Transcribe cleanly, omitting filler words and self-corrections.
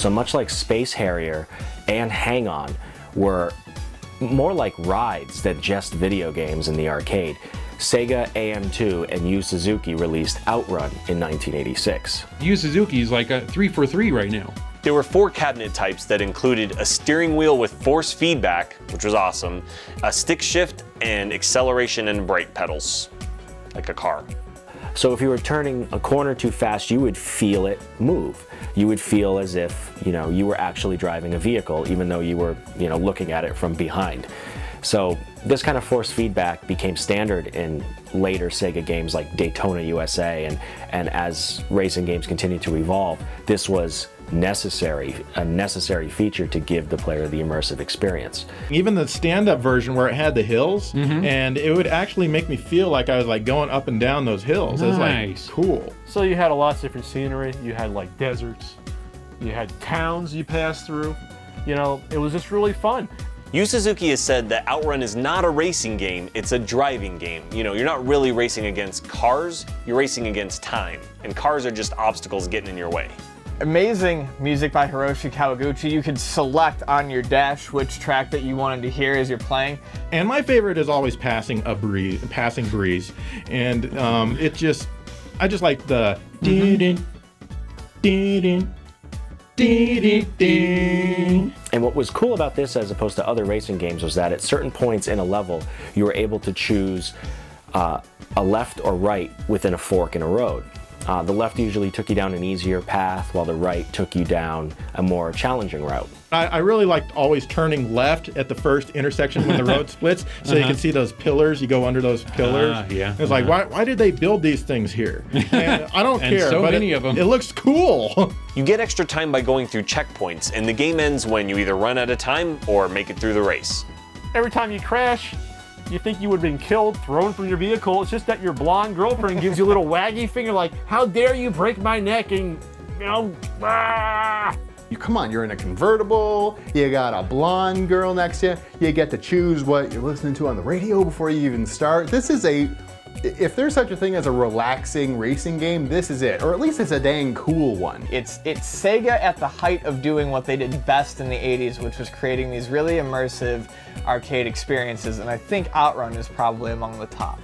So much like Space Harrier and Hang On were more like rides than just video games in the arcade, Sega AM2 and Yu Suzuki released Outrun in 1986. Yu Suzuki is like a 3 for 3 right now. There were 4 cabinet types that included a steering wheel with force feedback, which was awesome, a stick shift, and acceleration and brake pedals, like a car. So if you were turning a corner too fast, you would feel it move. You would feel as if, you were actually driving a vehicle, even though you were, looking at it from behind. So this kind of force feedback became standard in later Sega games like Daytona USA, and as racing games continued to evolve, this was a necessary feature to give the player the immersive experience. Even the stand-up version where it had the hills, and it would actually make me feel like I was like going up and down those hills. Nice. It was like cool. So you had a lot of different scenery. You had like deserts, you had towns you passed through. It was just really fun. Yu Suzuki has said that Outrun is not a racing game, it's a driving game. You're not really racing against cars, you're racing against time. And cars are just obstacles getting in your way. Amazing music by Hiroshi Kawaguchi. You could select on your dash which track that you wanted to hear as you're playing. And my favorite is always Passing Breeze. And I just like the dee-ding, dee-ding, dee-ding. And what was cool about this as opposed to other racing games was that at certain points in a level, you were able to choose a left or right within a fork in a road. The left usually took you down an easier path, while the right took you down a more challenging route. I really liked always turning left at the first intersection when the road splits, so you can see those pillars. You go under those pillars. Yeah. It's like, why did they build these things here? And I don't care, so but many of them. It looks cool. You get extra time by going through checkpoints, and the game ends when you either run out of time or make it through the race. Every time you crash, you think you would have been killed, thrown from your vehicle. It's just that your blonde girlfriend gives you a little waggy finger like, how dare you break my neck, and, Come on, you're in a convertible, you got a blonde girl next to you, you get to choose what you're listening to on the radio before you even start. If there's such a thing as a relaxing racing game, this is it. Or at least it's a dang cool one. It's Sega at the height of doing what they did best in the 80s, which was creating these really immersive arcade experiences, and I think Outrun is probably among the top.